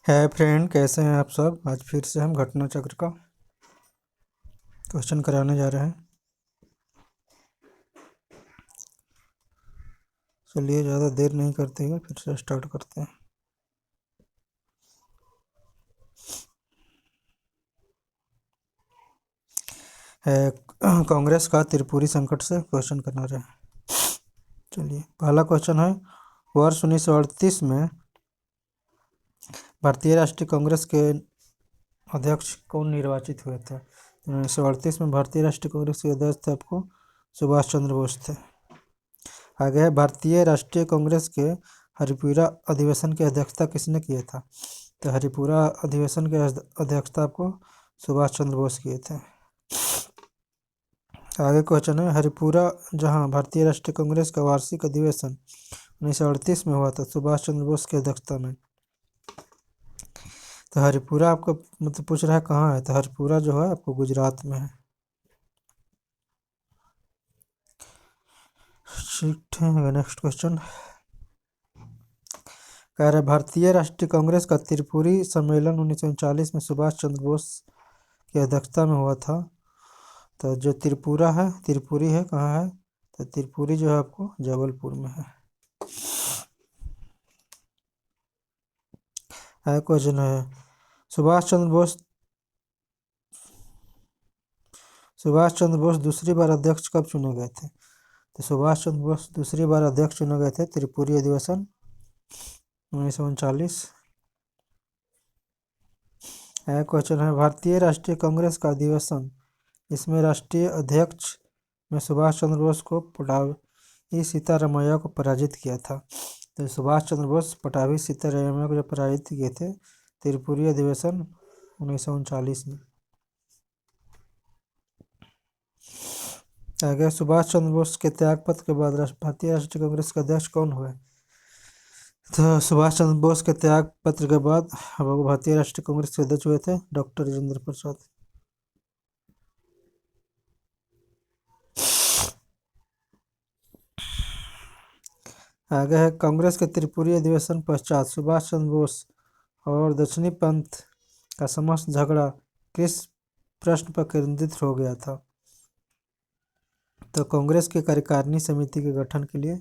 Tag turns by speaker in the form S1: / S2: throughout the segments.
S1: है फ्रेंड, कैसे हैं आप सब। आज फिर से हम घटना चक्र का क्वेश्चन कराने जा रहे हैं। चलिए ज़्यादा देर नहीं करते हुए फिर से स्टार्ट करते हैं। है कांग्रेस का त्रिपुरी संकट से क्वेश्चन करना रहे हैं। चलिए पहला क्वेश्चन है, वर्ष 1938 में भारतीय राष्ट्रीय कांग्रेस के अध्यक्ष कौन निर्वाचित हुए थे। 1938 में भारतीय राष्ट्रीय कांग्रेस के अध्यक्ष थे आपको सुभाष चंद्र बोस थे। आगे है, भारतीय राष्ट्रीय कांग्रेस के हरिपुरा अधिवेशन की अध्यक्षता किसने किया था। तो हरिपुरा अधिवेशन की अध्यक्षता आपको सुभाष चंद्र बोस किए थे। आगे क्वेश्चन है, हरिपुरा जहां भारतीय राष्ट्रीय कांग्रेस का वार्षिक अधिवेशन 1938 में हुआ था सुभाष चंद्र बोस की अध्यक्षता में। तो हरिपुरा आपको मतलब पूछ रहा है कहाँ है, तो हरिपुरा जो है आपको गुजरात में है। ठीक है, नेक्स्ट क्वेश्चन कह रहे, भारतीय राष्ट्रीय कांग्रेस का त्रिपुरी सम्मेलन 1939 में सुभाष चंद्र बोस की अध्यक्षता में हुआ था। तो जो त्रिपुरा है, त्रिपुरी है कहाँ है, तो त्रिपुरी जो है आपको जबलपुर में है। क्वेश्चन है, सुभाष चंद्र बोस दूसरी बार अध्यक्ष कब चुने गए थे। तो सुभाष चंद्र बोस दूसरी बार अध्यक्ष चुने गए थे त्रिपुरी अधिवेशन 1939। क्वेश्चन है, भारतीय राष्ट्रीय कांग्रेस का अधिवेशन इसमें राष्ट्रीय अध्यक्ष में सुभाष चंद्र बोस को पटाभी सीतारामैया को पराजित किया था। तो सुभाष चंद्र बोस पटाभी सीतारामैया को जो पराजित किए थे त्रिपुरी अधिवेशन 1939 में। आगे, सुभाष चंद्र बोस के त्यागपत्र के बाद भारतीय राष्ट्रीय कांग्रेस के अध्यक्ष कौन हुए। तो सुभाष चंद्र बोस के त्याग पत्र के बाद भारतीय राष्ट्रीय कांग्रेस के अध्यक्ष हुए थे डॉक्टर राजेंद्र प्रसाद। आगे है, कांग्रेस के त्रिपुरी अधिवेशन पश्चात सुभाष चंद्र बोस और दक्षिणी पंथ का समस्त झगड़ा किस प्रश्न पर केंद्रित हो गया था। तो कांग्रेस की कार्यकारिणी समिति के गठन के लिए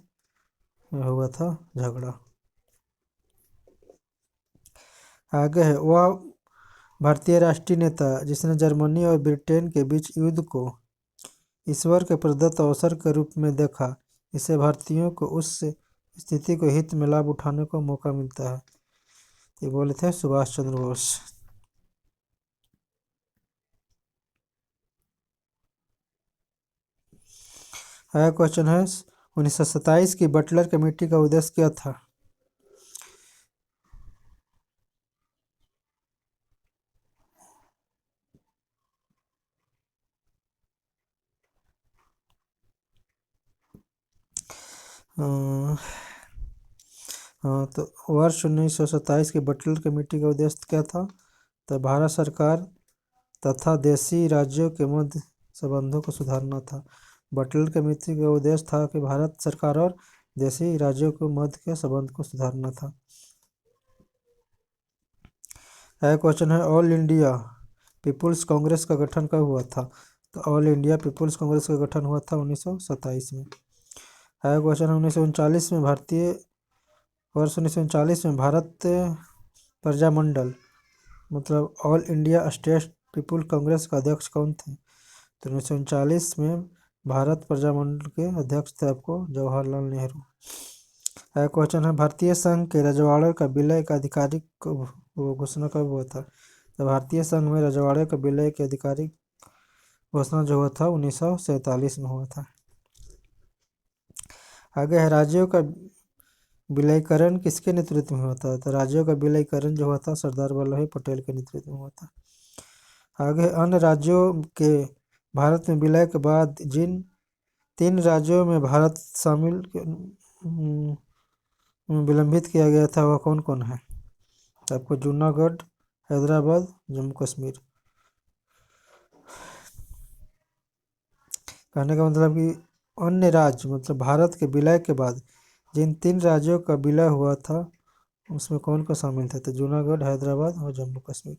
S1: हुआ था झगड़ा। आगे है, वह भारतीय राष्ट्रीय नेता जिसने जर्मनी और ब्रिटेन के बीच युद्ध को ईश्वर के प्रदत्त अवसर के रूप में देखा, इससे भारतीयों को उस स्थिति को हित में लाभ उठाने को मौका मिलता है। ये बोले थे सुभाष चंद्र बोस। आया क्वेश्चन है, 1927 की बटलर कमेटी का उद्देश्य क्या था। हाँ, तो वर्ष 1927 की बटलर कमेटी का उद्देश्य क्या था। तो भारत सरकार तथा देशी राज्यों के मध्य संबंधों को सुधारना था। बटलर कमेटी का उद्देश्य था कि भारत सरकार और देशी राज्यों के मध्य के संबंध को सुधारना था। यह क्वेश्चन है, ऑल इंडिया पीपुल्स कांग्रेस का गठन कब हुआ था। तो ऑल इंडिया पीपुल्स कांग्रेस का गठन हुआ था 1927 में। यह क्वेश्चन है, 1939 में वर्ष 1939 में भारत प्रजामंडल मतलब all India state people Congress का अध्यक्ष कौन थे। तो 1939 में भारत प्रजामंडल के अध्यक्ष थे आपको जवाहरलाल नेहरू। यह क्वेश्चन है, भारतीय संघ के रजवाड़े का विलय का आधिकारिक घोषणा कब हुआ था। तो भारतीय संघ में रजवाड़े का विलय की आधिकारिक घोषणा जो हुआ था 1947 में हुआ था। आगे है, राज्यों का विलयीकरण किसके नेतृत्व में होता है। तो राज्यों का विलयीकरण जो हुआ था सरदार वल्लभ भाई पटेल के नेतृत्व में हुआ था। आगे, अन्य राज्यों के भारत में विलय के बाद जिन 3 राज्यों में भारत शामिल विलंबित किया गया था वह कौन कौन है। तो आपको जूनागढ़, हैदराबाद, जम्मू कश्मीर। कहने का मतलब कि अन्य राज्य मतलब भारत के विलय के बाद जिन 3 राज्यों का विलय हुआ था उसमें कौन कौन शामिल थे? तो जूनागढ़, हैदराबाद और जम्मू कश्मीर।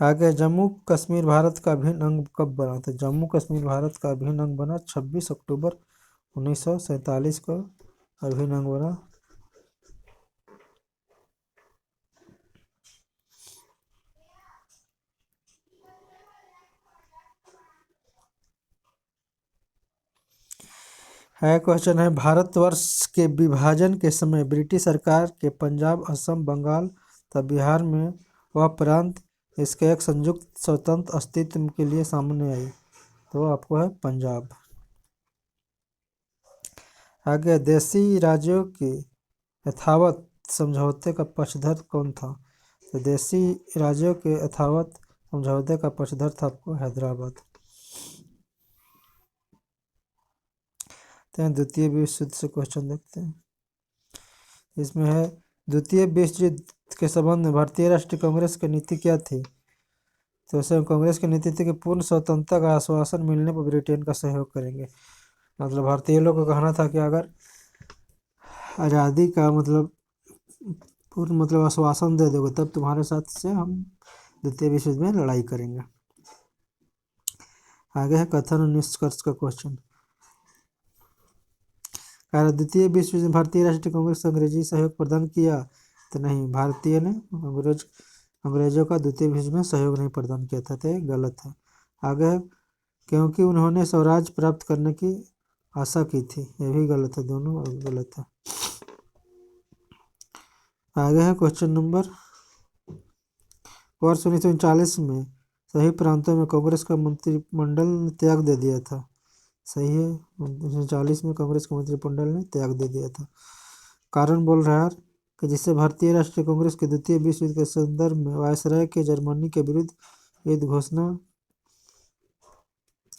S1: आगे, जम्मू कश्मीर भारत का अभिन्न अंग कब बना था? जम्मू कश्मीर भारत का अभिन्न अंग बना 26 अक्टूबर 1947 को अभिन्न अंग बना। है क्वेश्चन है, भारतवर्ष के विभाजन के समय ब्रिटिश सरकार के पंजाब, असम, बंगाल तथा बिहार में वह प्रांत इसके एक संयुक्त स्वतंत्र अस्तित्व के लिए सामने आई, तो आपको है पंजाब। आगे, देशी राज्यों के यथावत समझौते का पक्षधर कौन था? तो देशी राज्यों के यथावत समझौते का पक्षधर था आपको हैदराबाद। द्वितीय विश्व युद्ध से क्वेश्चन देखते हैं। इसमें है, द्वितीय विश्व युद्ध के संबंध में भारतीय राष्ट्रीय कांग्रेस की नीति क्या थी? तो इसमें कांग्रेस की नीति थी कि पूर्ण स्वतंत्रता का आश्वासन मिलने पर ब्रिटेन का सहयोग करेंगे। मतलब भारतीय लोगों का कहना था कि अगर आज़ादी का मतलब पूर्ण मतलब आश्वासन दे दोगे तब तुम्हारे साथ से हम द्वितीय विश्व युद्ध में लड़ाई करेंगे। आगे है कथन और निष्कर्ष का क्वेश्चन। द्वितीय विश्व युद्ध में भारतीय राष्ट्रीय कांग्रेस अंग्रेजी सहयोग प्रदान किया? तो नहीं, भारतीय ने अंग्रेजों का द्वितीय विश्व युद्ध में सहयोग नहीं प्रदान किया था, तो ये गलत है। आगे है, क्योंकि उन्होंने स्वराज प्राप्त करने की आशा की थी, ये भी गलत है, दोनों गलत है। आगे है क्वेश्चन नंबर, वर्ष 1939 में सही प्रांतों में कांग्रेस का मंत्रिमंडल ने त्याग दे दिया था। सही है, 1940 में कांग्रेस का मंत्रिमंडल ने त्याग दे दिया था। कारण बोल रहा है कि जिससे भारतीय राष्ट्रीय कांग्रेस के द्वितीय विश्व युद्ध के संदर्भ में वायसराय के जर्मनी के विरुद्ध युद्ध घोषणा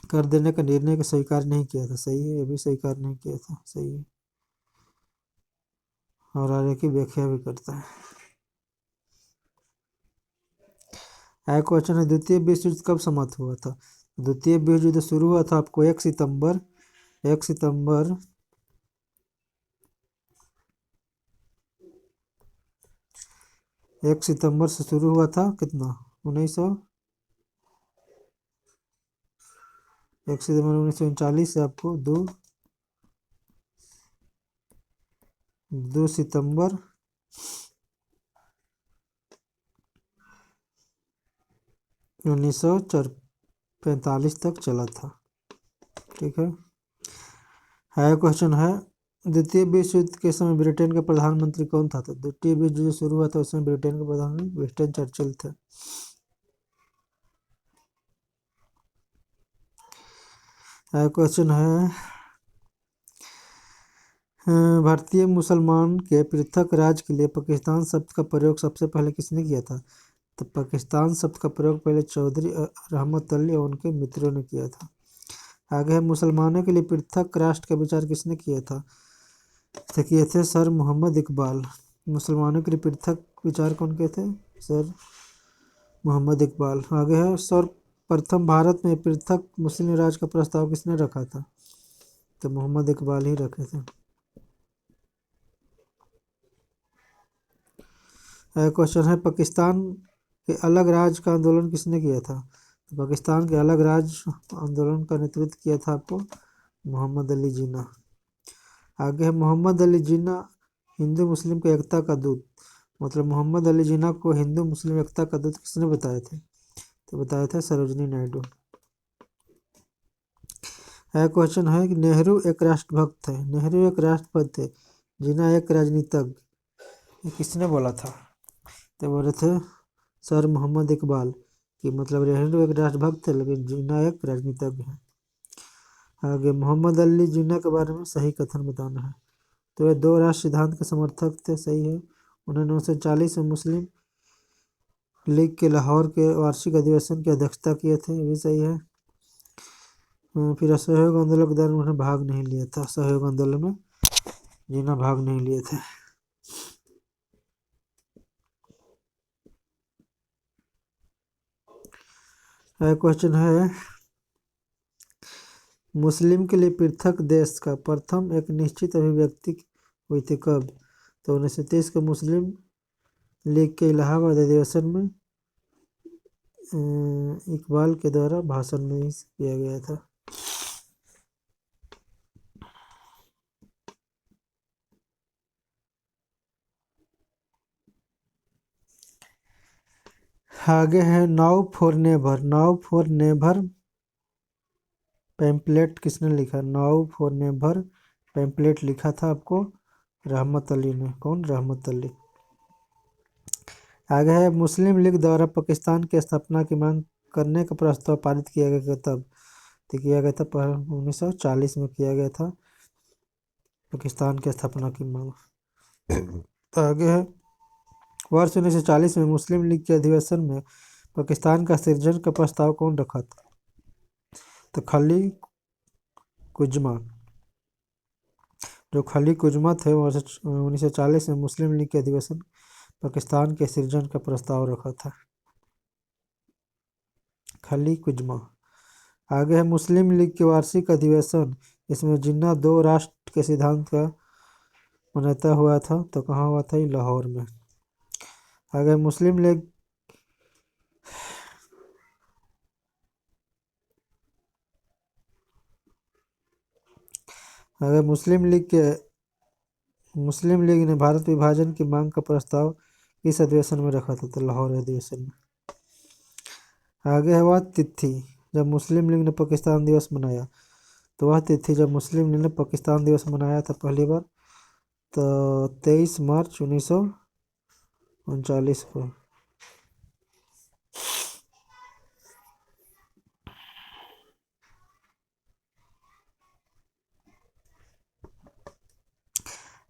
S1: कर देने का निर्णय को स्वीकार नहीं किया था। सही है, ये भी स्वीकार नहीं किया था, सही है, और आगे की व्याख्या भी करता है। क्वेश्चन है, द्वितीय विश्व युद्ध कब समाप्त हुआ था? द्वितीय विश्व युद्ध शुरू हुआ था आपको 1 सितंबर 1 सितंबर से शुरू हुआ था, कितना 1 सितंबर 1939 से आपको 2 सितंबर 1945 तक चला था। ठीक है। क्वेश्चन है, द्वितीय विश्व युद्ध के समय ब्रिटेन का प्रधानमंत्री कौन था? तो द्वितीय विश्व युद्ध शुरू हुआ था उसमें ब्रिटेन के प्रधानमंत्री विंस्टन चर्चिल थे। क्वेश्चन है, भारतीय मुसलमान के पृथक राज्य के लिए पाकिस्तान शब्द का प्रयोग सबसे पहले किसने किया था? तो पाकिस्तान शब्द का प्रयोग पहले चौधरी रहमत अली और उनके मित्रों ने किया था। आगे है, मुसलमानों के लिए पृथक राष्ट्र का विचार किसने किया था? तो किए थे सर मोहम्मद इकबाल। मुसलमानों के लिए पृथक विचार कौन किए थे? सर मोहम्मद इकबाल। आगे है, सर्वप्रथम भारत में पृथक मुस्लिम राज्य का प्रस्ताव किसने रखा था? तो मोहम्मद इकबाल ही रखे थे। क्वेश्चन है, पाकिस्तान के अलग राज्य का आंदोलन किसने किया था? तो पाकिस्तान के अलग राज्य आंदोलन का नेतृत्व किया था आपको मोहम्मद अली जिन्ना। आगे है, मोहम्मद अली जिन्ना हिंदू मुस्लिम की एकता का दूत। मतलब मोहम्मद अली जिन्ना को हिंदू मुस्लिम एकता का दूत किसने बताए थे? तो बताया था सरोजनी नायडू। क्वेश्चन है कि नेहरू एक राष्ट्रभक्त थे, नेहरू एक राष्ट्रपति थे, जिन्ना एक राजनीतिज्ञ, ये किसने बोला था? तो बोले थे सर मोहम्मद इकबाल, कि मतलब नेहरू एक राष्ट्रभक्त थे लेकिन जिन्ना एक राजनीतिज्ञ है। आगे, मोहम्मद अली जिन्ना के बारे में सही कथन बताना है। तो वे दो राष्ट्र सिद्धांत के समर्थक थे, सही है। उन्होंने 1940 में मुस्लिम लीग के लाहौर के वार्षिक अधिवेशन की अध्यक्षता किए थे, ये भी सही है। फिर असहयोग आंदोलन के दौरान उन्होंने भाग नहीं लिया था, सहयोग आंदोलन में जिन्ना भाग नहीं लिए थे। क्वेश्चन है, मुस्लिम के लिए पृथक देश का प्रथम एक निश्चित अभिव्यक्ति हुई थी कब? तो 1930 के मुस्लिम लीग के इलाहाबाद अधिवेशन में इकबाल के द्वारा भाषण में ही किया गया था। आगे है now for never. Now for never pamphlet किसने लिखा? नाउ फॉर नेवर पैम्पलेट लिखा था आपको रहमत अली ने। कौन? रहमत अली। आगे है मुस्लिम लीग द्वारा पाकिस्तान की स्थापना की मांग करने का प्रस्ताव पारित किया गया तब? तो किया गया था 1940 में किया गया था पाकिस्तान की स्थापना की मांग। तो आगे है वर्ष 1940 में मुस्लिम लीग के अधिवेशन में पाकिस्तान का सृजन का प्रस्ताव कौन रखा था? तो खली कुजमा। जो खली कुजमा थे वर्ष 1940 में मुस्लिम लीग के अधिवेशन पाकिस्तान के सृजन का प्रस्ताव रखा था। खली कुजमा। आगे है मुस्लिम लीग के वार्षिक अधिवेशन, इसमें जिन्ना दो राष्ट्र के सिद्धांत का मान्यता हुआ था, तो कहाँ हुआ था? लाहौर में। आगे मुस्लिम लीग अगर मुस्लिम लीग ने भारत विभाजन की मांग का प्रस्ताव किस अधिवेशन में रखा था? तो लाहौर अधिवेशन में। आगे है वह तिथि जब मुस्लिम लीग ने पाकिस्तान दिवस मनाया। तो वह तिथि जब मुस्लिम लीग ने पाकिस्तान दिवस मनाया था पहली बार, तो 23 मार्च 1939 को।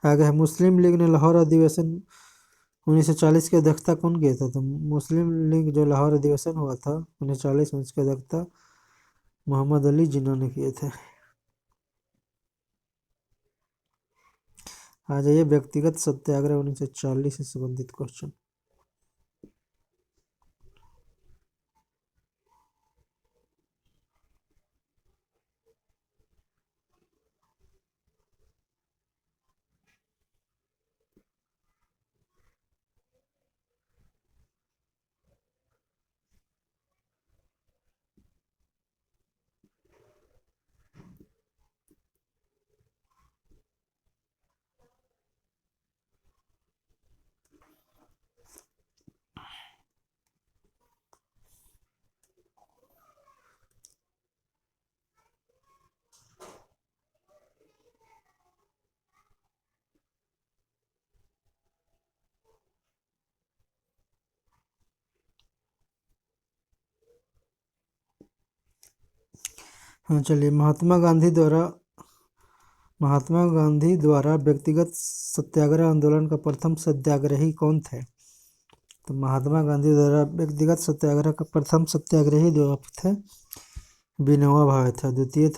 S1: आगे है मुस्लिम लीग ने लाहौर अधिवेशन 1940 की अध्यक्षता कौन किया था? तो मुस्लिम लीग जो लाहौर अधिवेशन हुआ था 1940 में, उसकी अध्यक्षता मोहम्मद अली जिन्ना ने किए थे। आ जाइए व्यक्तिगत सत्याग्रह 1940 से संबंधित क्वेश्चन। हाँ चलिए, महात्मा गांधी द्वारा व्यक्तिगत सत्याग्रह आंदोलन का प्रथम सत्याग्रही कौन थे? तो महात्मा गांधी द्वारा व्यक्तिगत सत्याग्रह का प्रथम सत्याग्रही जो थे विनोबा भावे थे। द्वितीय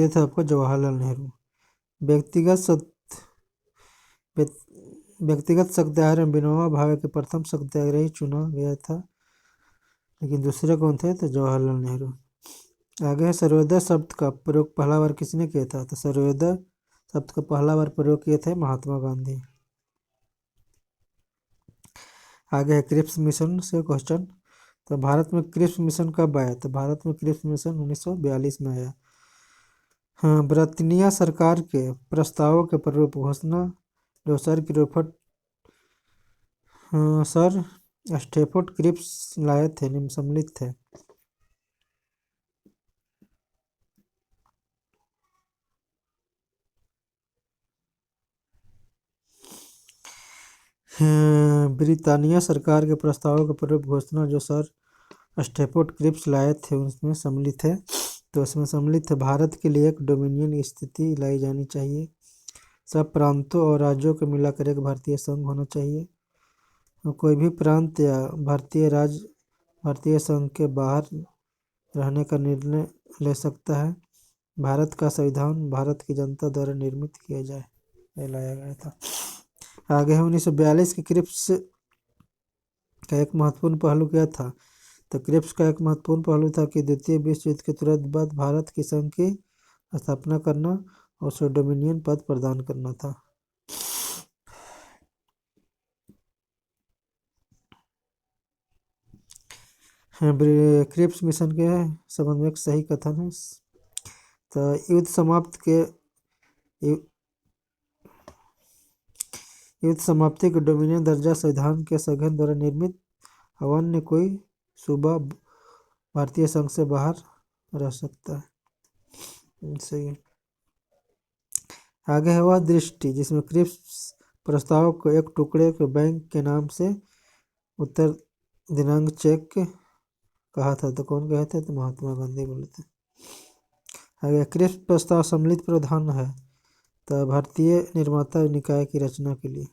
S1: थे आपको जवाहरलाल नेहरू। व्यक्तिगत व्यक्तिगत सत्याग्रह विनोबा भावे के प्रथम सत्याग्रही चुना गया था, लेकिन दूसरे कौन थे? तो जवाहरलाल नेहरू। आगे है सर्वोदय शब्द का प्रयोग पहला बार किसने किया था? तो सर्वोदय शब्द का पहला बार प्रयोग किए थे महात्मा गांधी। आगे है क्रिप्स मिशन से क्वेश्चन। तो भारत में क्रिप्स मिशन कब आया? तो भारत में क्रिप्स मिशन 1942 में आया। हाँ, ब्रिटानिया सरकार के प्रस्तावों के प्रारूप घोषणा जो सर स्टेफोर्ड क्रिप्स लाए थे निम्न सम्मिलित थे। ब्रिटानिया सरकार के प्रस्तावों के प्रारूप घोषणा जो सर स्टेफोर्ड क्रिप्स लाए थे उसमें सम्मिलित है। तो उसमें सम्मिलित है भारत के लिए एक डोमिनियन स्थिति लाई जानी चाहिए, सब प्रांतों और राज्यों को मिलाकर एक भारतीय संघ होना चाहिए, और कोई भी प्रांत या भारतीय राज्य भारतीय संघ के बाहर रहने का निर्णय ले सकता है, भारत का संविधान भारत की जनता द्वारा निर्मित किया जाए, ये लाया गया था। आगे है 1942 की क्रिप्स का एक महत्वपूर्ण पहलू क्या था? तो क्रिप्स का एक महत्वपूर्ण पहलू था कि द्वितीय विश्व युद्ध के तुरंत बाद भारत की संघ की स्थापना करना और उसे डोमिनियन पद प्रदान करना था। क्रिप्स मिशन के संबंध में एक सही कथन है। तो युद्ध समाप्ति के डोमिनियन दर्जा संविधान के सघन द्वारा निर्मित अन्य कोई सूबा भारतीय संघ से बाहर रह सकता है। सही है। आगे है वह दृष्टि जिसमें क्रिप्स प्रस्ताव को एक टुकड़े के बैंक के नाम से उत्तर दिनांक चेक कहा था। तो कौन कहे थे? तो महात्मा गांधी बोले थे। आगे क्रिप्स प्रस्ताव सम्मिलित प्रावधान है तो भारतीय निर्माता निकाय की रचना के लिए।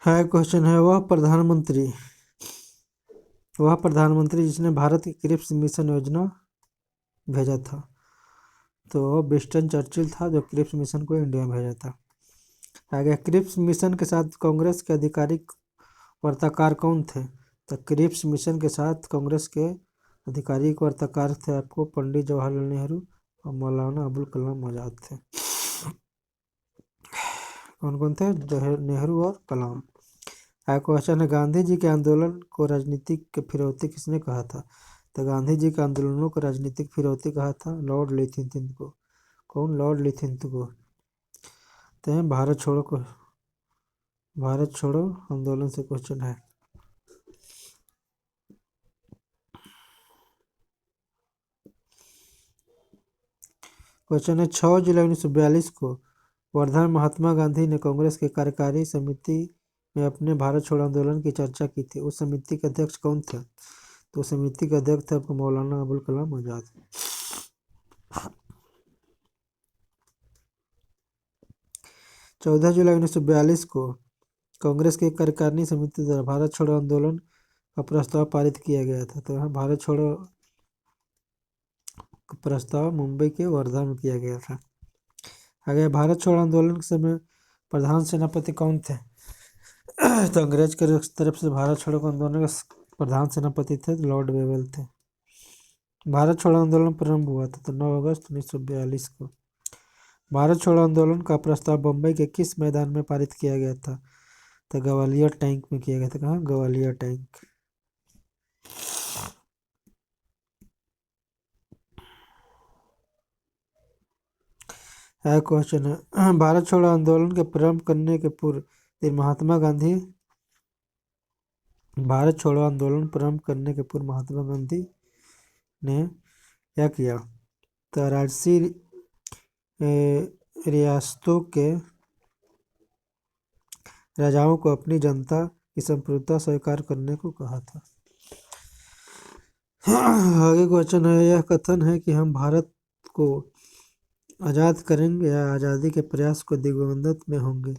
S1: है क्वेश्चन है वह प्रधानमंत्री जिसने भारत की क्रिप्स मिशन योजना भेजा था। तो विंस्टन चर्चिल था जो क्रिप्स मिशन को इंडिया में भेजा था। आगे क्रिप्स मिशन के साथ कांग्रेस के आधिकारिक वार्ताकार कौन थे? तो क्रिप्स मिशन के साथ कांग्रेस के आधिकारिक वार्ताकार थे आपको पंडित जवाहरलाल नेहरू और मौलाना अबुल कलाम आजाद थे। कौन कौन थे? नेहरू और कलाम। क्वेश्चन है गांधी जी के आंदोलन को राजनीतिक फिरौती किसने कहा था? तो गांधी जी के आंदोलनों को राजनीतिक फिरौती कहा था लॉर्ड लिथिंगटन को। कौन? लॉर्ड लिथिंगटन को। तो भारत छोड़ो आंदोलन से क्वेश्चन है। क्वेश्चन है 6 जुलाई 1942 को वर्धा में महात्मा गांधी ने कांग्रेस की कार्यकारी समिति में अपने भारत छोड़ो आंदोलन की चर्चा की थी। उस समिति के अध्यक्ष कौन थे? तो समिति के अध्यक्ष थे आपको मौलाना अबुल कलाम आजाद। 14 जुलाई 1942 को कांग्रेस की कार्यकारिणी समिति द्वारा भारत छोड़ो आंदोलन का प्रस्ताव पारित किया गया था। तो यहाँ भारत छोड़ो का प्रस्ताव मुंबई के वर्धा में किया गया था। आगे भारत छोड़ो आंदोलन के समय प्रधान सेनापति कौन थे? तो अंग्रेज के तरफ से भारत छोड़ो आंदोलन का प्रधान सेनापति थे लॉर्ड वेवेल थे। भारत छोड़ो आंदोलन प्रारंभ हुआ था तो 9 अगस्त 1942 को। भारत छोड़ो आंदोलन का प्रस्ताव बम्बई के किस मैदान में पारित किया गया था? तो ग्वालियर टैंक में किया गया था। कहाँ? ग्वालियर टैंक। क्वेश्चन है भारत छोड़ो आंदोलन के प्रारंभ करने के पूर्व भारत छोड़ो आंदोलन प्रारंभ करने के पूर्व महात्मा गांधी ने क्या किया? तो राजसी रियासतों के राजाओं को अपनी जनता की संप्रभुता स्वीकार करने को कहा था। आगे क्वेश्चन है यह कथन है कि हम भारत को आज़ाद करेंगे या आज़ादी के प्रयास को दिग्बंधन में होंगे,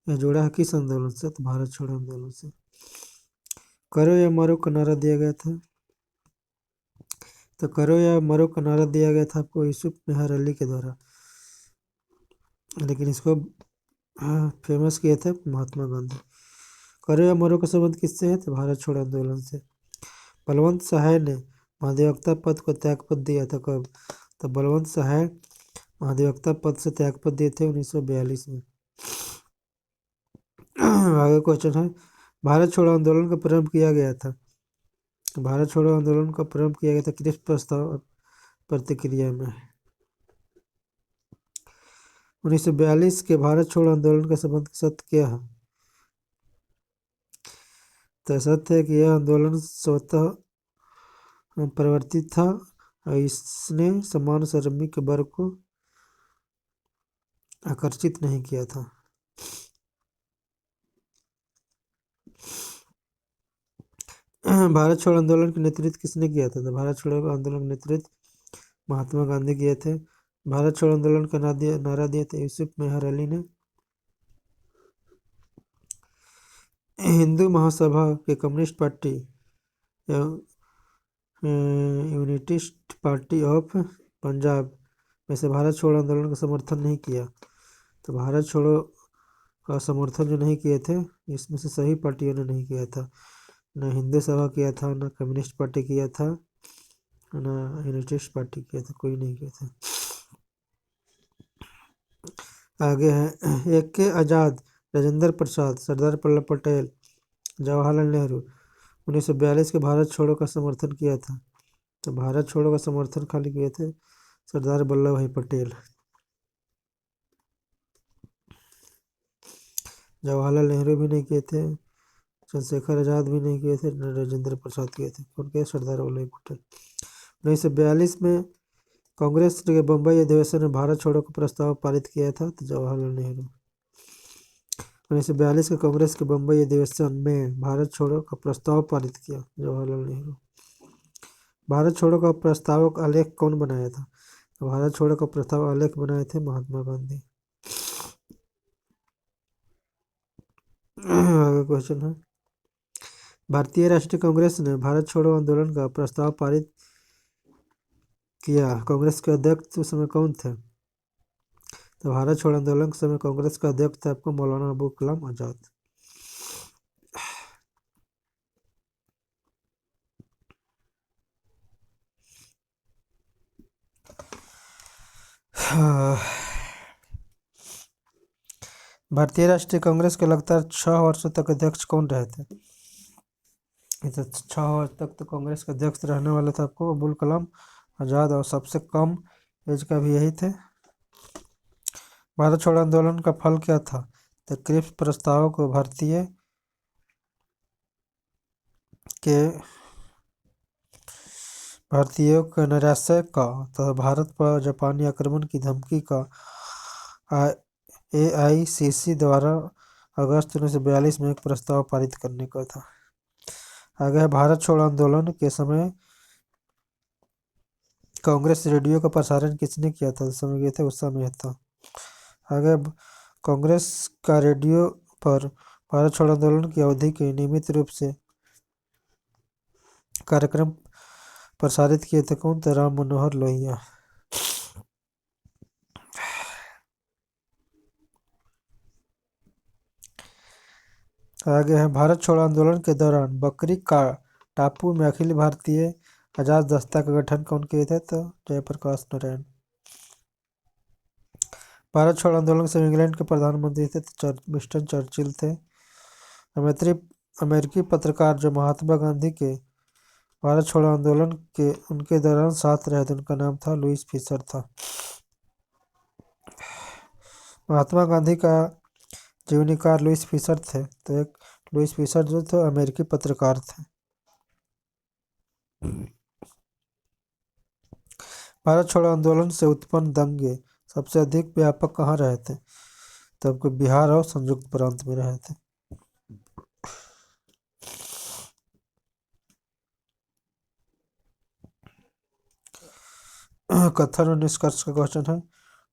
S1: यह जुड़ा है किस आंदोलन से? तो भारत छोड़ो आंदोलन से। करो या मरो का नारा दिया गया था। तो करो या मरो का नारा दिया गया था आपको यूसुफ मेहर अली के द्वारा, लेकिन इसको फेमस किए थे महात्मा गांधी। करो या मरो का संबंध किससे है? तो भारत छोड़ो आंदोलन से। बलवंत सहाय ने महाधिवक्ता पद को त्यागपत्र दिया था कब? तो बलवंत सहाय महाधिवक्ता पद से त्यागपत्र दिए थे 1942 में। आगे क्वेश्चन है भारत छोड़ो आंदोलन का प्रारंभ किया गया था। भारत छोड़ो आंदोलन का प्रारंभ किया गया था क्रिप्स प्रस्ताव प्रतिक्रिया में। 1942 के भारत छोड़ो आंदोलन का संबंध सत्य क्या है? तो सत्य है कि यह आंदोलन स्वतः परिवर्तित था और इसने समान श्रमिक वर्ग को आकर्षित नहीं किया था। भारत छोड़ो आंदोलन का नेतृत्व किसने किया था? तो भारत छोड़ो आंदोलन का नेतृत्व महात्मा गांधी किए थे। भारत छोड़ो आंदोलन का नारा दिया था यूसुफ मेहर अली ने। हिंदू महासभा के कम्युनिस्ट पार्टी एवं यूनिटिस्ट पार्टी ऑफ पंजाब में से भारत छोड़ो आंदोलन का समर्थन नहीं किया। तो भारत छोड़ो का समर्थन जो नहीं किए थे इसमें से सभी पार्टियों ने नहीं किया था। न हिंदू सभा किया था, न कम्युनिस्ट पार्टी किया था, न यूनिटिस्ट पार्टी किया था, कोई नहीं किया था। आगे है एक के आज़ाद, राजेंद्र प्रसाद, सरदार वल्लभ पटेल, जवाहरलाल नेहरू 1942 के भारत छोड़ो का समर्थन किया था। तो भारत छोड़ो का समर्थन खाली किए थे सरदार वल्लभ भाई पटेल। जवाहरलाल नेहरू भी नहीं किए थे, चंद्रशेखर आज़ाद भी नहीं किए थे, न राजेंद्र प्रसाद किए थे। कौन किए? सरदार वल्लभ भाई पटेल। 1942 में कांग्रेस के बम्बई अधिवेशन में भारत छोड़ो का प्रस्ताव पारित किया था। तो जवाहरलाल नेहरू। 1942 के कांग्रेस के बम्बई अधिवेशन में भारत छोड़ो का प्रस्ताव पारित किया जवाहरलाल नेहरू। भारत छोड़ो का प्रस्तावक आलेख कौन बनाया था? तो भारत छोड़ो का प्रस्ताव आलेख बनाए थे महात्मा गांधी। आगे क्वेश्चन है भारतीय राष्ट्रीय कांग्रेस ने भारत छोड़ो आंदोलन का प्रस्ताव पारित किया। कांग्रेस के अध्यक्ष उस समय कौन थे? तो भारत छोड़ो आंदोलन के समय कांग्रेस का अध्यक्ष था आपको मौलाना अबुल कलाम आजाद। भारतीय राष्ट्रीय कांग्रेस के लगातार 6 वर्षों तक अध्यक्ष कौन रहे थे? तो 6 वर्ष तक तो कांग्रेस के अध्यक्ष रहने वाले थे आपको अबुल कलाम आजाद, और सबसे कम एज का भी यही थे। भारत छोड़ो आंदोलन का फल क्या था? तो क्रिप्स प्रस्ताव को भारतीयों के नैराश्य का तथा भारत पर जापानी आक्रमण की धमकी का AICC द्वारा अगस्त 1942 में एक प्रस्ताव पारित करने का था। आगे भारत छोड़ो आंदोलन के समय कांग्रेस रेडियो का प्रसारण किसने किया था? समय किए थे उत्साह मेहता। आगे कांग्रेस का रेडियो पर भारत छोड़ो आंदोलन की अवधि के नियमित रूप से कार्यक्रम प्रसारित किए थे कौन? थे राम मनोहर लोहिया। आगे है भारत छोड़ो आंदोलन के दौरान बकरी का टापू में अखिल भारतीय आजाद दस्ता का गठन कौन किए थे? तो जयप्रकाश नारायण। भारत छोड़ो आंदोलन से इंग्लैंड के प्रधानमंत्री थे तो विंस्टन चर्चिल थे। अमेरिकी पत्रकार जो महात्मा गांधी के भारत छोड़ो आंदोलन के उनके दौरान साथ रहे थे उनका नाम था लुईस फिशर था। महात्मा गांधी का जीवनीकार लुईस फिशर थे। तो एक लुईस फिशर जो थे अमेरिकी पत्रकार थे। भारत छोड़ो आंदोलन से उत्पन्न दंगे सबसे अधिक व्यापक कहाँ रहे थे? तब को बिहार और संयुक्त प्रांत में रहे थे। कथन और निष्कर्ष का क्वेश्चन है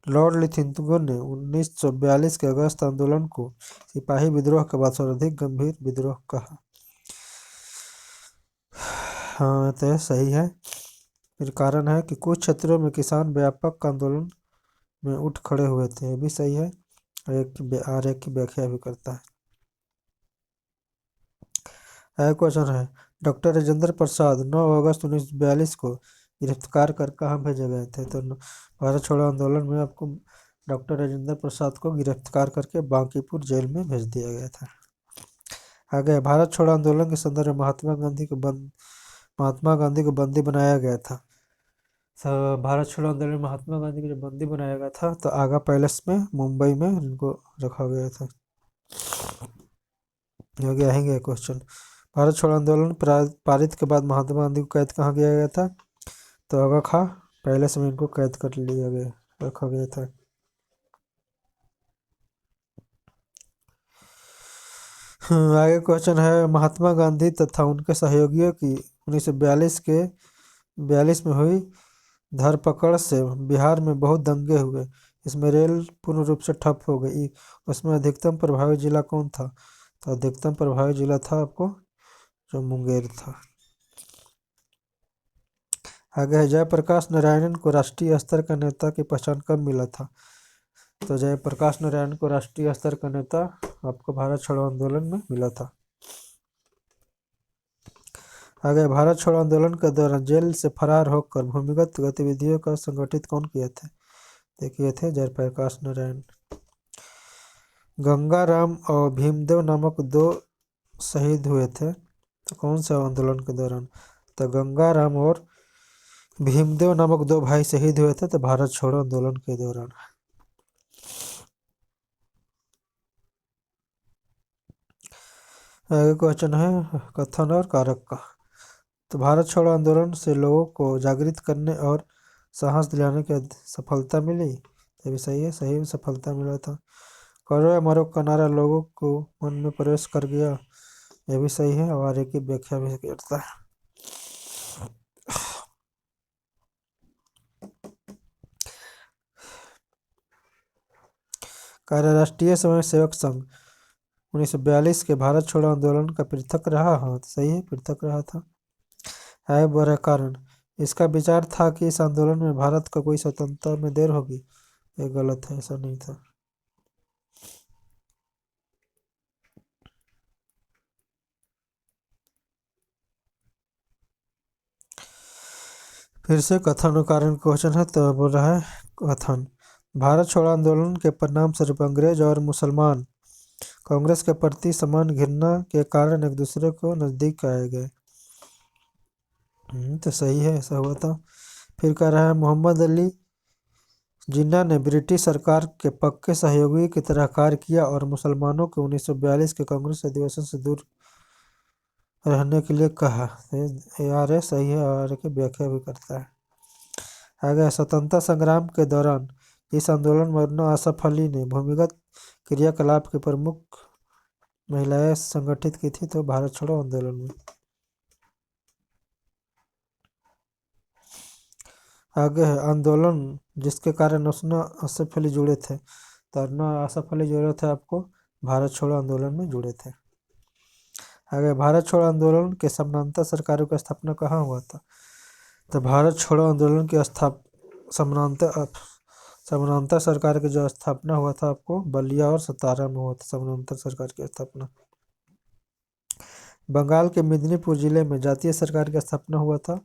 S1: लॉर्ड लिथिंगटन ने 1942 के अगस्त आंदोलन को सिपाही विद्रोह के बाद सर्वाधिक गंभीर विद्रोह कहा। हाँ तो यह सही है। फिर कारण है कि कुछ क्षेत्रों में किसान व्यापक आंदोलन में उठ खड़े हुए थे, ये भी सही है। और एक की व्याख्या भी करता है। क्वेश्चन है डॉक्टर राजेंद्र प्रसाद 9 अगस्त 1942 को गिरफ्तार कर कहाँ भेजे गए थे? तो भारत छोड़ो आंदोलन में आपको डॉक्टर राजेंद्र प्रसाद को गिरफ्तार करके बांकीपुर जेल में भेज दिया गया था। आगे भारत छोड़ो आंदोलन के संदर्भ में महात्मा गांधी को बंदी बनाया गया था। तो भारत छोड़ो आंदोलन में महात्मा गांधी को जब बंदी बनाया गया था तो आगा पैलेस में मुंबई में इनको रखा गया था। आगे आएंगे क्वेश्चन भारत छोड़ो आंदोलन पारित के बाद महात्मा गांधी को कैद कहाँ किया गया था? तो आगा खा पैलेस में इनको कैद कर लिया गया रखा गया था। आगे क्वेश्चन है महात्मा गांधी तथा उनके सहयोगियों की 1942 में हुई धरपकड़ से बिहार में बहुत दंगे हुए। इसमें रेल पूर्ण रूप से ठप हो गई। उसमें अधिकतम प्रभावित जिला कौन था? तो अधिकतम प्रभावित जिला था आपको जो मुंगेर था। आगे है जयप्रकाश नारायण को राष्ट्रीय स्तर का नेता की पहचान कब मिला था? तो जयप्रकाश नारायण को राष्ट्रीय स्तर का नेता आपको भारत छोड़ो आंदोलन में मिला था। आगे भारत छोड़ो आंदोलन के दौरान जेल से फरार होकर भूमिगत गतिविधियों का संगठित कौन किए थे? देखिए थे जयप्रकाश नारायण। गंगाराम और भीमदेव नामक दो शहीद हुए थे तो कौन से आंदोलन के दौरान? तो गंगाराम और भीमदेव नामक दो भाई शहीद हुए थे तो भारत छोड़ो आंदोलन के दौरान। आगे क्वेश्चन है कथन और कारक का। तो भारत छोड़ो आंदोलन से लोगों को जागृत करने और साहस दिलाने की सफलता मिली। ये भी सही है, सही में सफलता मिला था। करो या मरो का नारा लोगों को मन में प्रवेश कर गया। यह भी सही है और आगे की व्याख्या भी करता है। कार्य राष्ट्रीय स्वयं सेवक संघ 1942 के भारत छोड़ो आंदोलन का पृथक रहा। हाँ तो सही है, पृथक रहा था। है बड़ा कारण इसका विचार था कि इस आंदोलन में भारत को कोई स्वतंत्रता में देर होगी। ये गलत है, ऐसा नहीं था। फिर से कथन और कारण क्वेश्चन है तो बोल रहा है कथन। भारत छोड़ो आंदोलन के परिणाम स्वरूप अंग्रेज और मुसलमान कांग्रेस के प्रति समान घृणा के कारण एक दूसरे को नजदीक आए गए। तो सही है, ऐसा हुआ था। फिर कह रहा है मोहम्मद अली जिन्ना ने ब्रिटिश सरकार के पक्के सहयोगी की तरह कार्य किया और मुसलमानों को 1942 के कांग्रेस अधिवेशन से दूर रहने के लिए कहा। यार सही है और की व्याख्या भी करता है। आगे स्वतंत्रता संग्राम के दौरान इस आंदोलन में मौलाना आसफ अली ने भूमिगत क्रियाकलाप की प्रमुख महिलाएं संगठित की थी तो भारत छोड़ो आंदोलन में। आगे है आंदोलन जिसके कारण उसना आसफ अली जुड़े थे। तो अर्ना आसफ अली जुड़े थे आपको भारत छोड़ो आंदोलन में जुड़े थे। आगे भारत छोड़ो आंदोलन के समानांतर सरकारों की स्थापना कहाँ हुआ था? तो भारत छोड़ो आंदोलन की समानांतर सरकार की जो स्थापना हुआ था आपको बलिया और सतारा में हुआ था समानांतर सरकार की स्थापना। बंगाल के मिदनीपुर जिले में जातीय सरकार की स्थापना हुआ था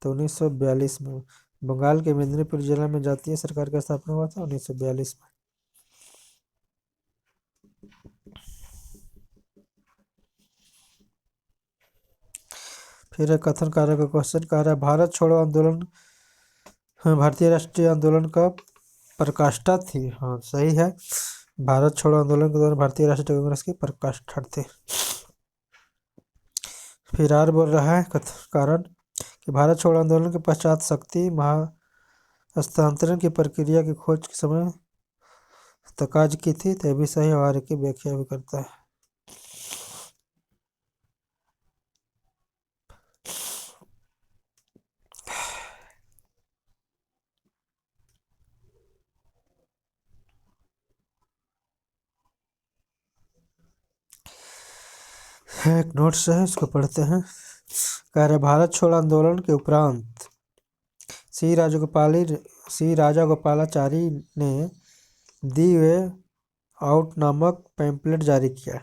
S1: तो 1942 में। बंगाल के मिदनीपुर जिले में जातीय सरकार की स्थापना हुआ था 1942 में। फिर एक कथन कार्य का क्वेश्चन कह रहा है भारत छोड़ो आंदोलन भारतीय राष्ट्रीय आंदोलन का प्रकाष्ठा थी। हाँ सही है, भारत छोड़ो आंदोलन के दौरान भारतीय राष्ट्रीय कांग्रेस की प्रकाष्ठा थे। फिर आर बोल रहा है कारण कि भारत छोड़ो आंदोलन के पश्चात शक्ति हस्तांतरण की प्रक्रिया की खोज के समय तकाज की थी तो भी सही और की व्याख्या भी करता है। एक नोट्स है इसको पढ़ते हैं। कह रहे भारत छोड़ो आंदोलन के उपरांत श्री राजा गोपालाचारी ने दी वे आउट नामक पैम्पलेट जारी किया।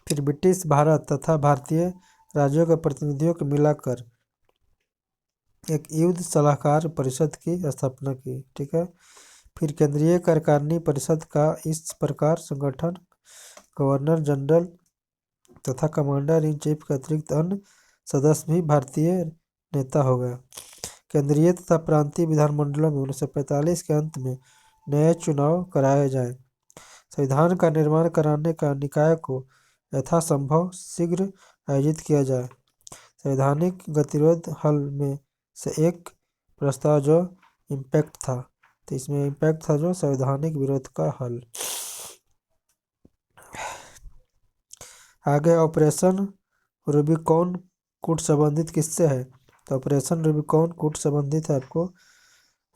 S1: फिर ब्रिटिश भारत तथा भारतीय राज्यों के प्रतिनिधियों को मिलाकर एक युद्ध सलाहकार परिषद की स्थापना की। ठीक है। फिर केंद्रीय कार्यकारिणी परिषद का इस प्रकार संगठन गवर्नर जनरल तथा कमांडर इन चीफ के अतिरिक्त अन्य सदस्य भी भारतीय नेता हो गए। केंद्रीय तथा प्रांतीय विधानमंडलों में 1945 के अंत में नए चुनाव कराए जाए। संविधान का निर्माण कराने का निकाय को यथासंभव शीघ्र आयोजित किया जाए। संवैधानिक गतिरोध हल में से एक प्रस्ताव जो इम्पैक्ट था तो इसमें इम्पैक्ट था जो संवैधानिक विरोध का हल। आगे ऑपरेशन रूबिकॉन कूट संबंधित किससे है? तो ऑपरेशन रूबिकॉन कूट संबंधित है आपको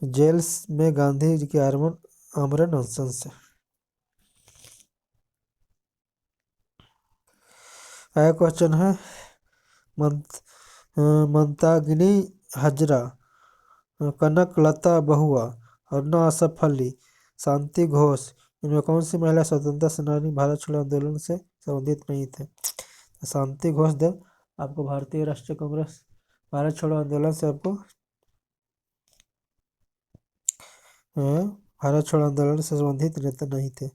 S1: जेल्स में गांधी जी के आमरण अनशन से। है क्वेश्चन है मंत मंतागिनी हजरा, कनक लता बहुआ, अरुणा आसफ अली, शांति घोष, इनमें कौन सी महिला स्वतंत्रता सेनानी भारत छोड़ो आंदोलन से संबंधित नहीं थे? शांति घोष दे आपको भारतीय राष्ट्रीय कांग्रेस भारत छोड़ो आंदोलन से आपको भारत छोड़ो आंदोलन से संबंधित नेता नहीं थे।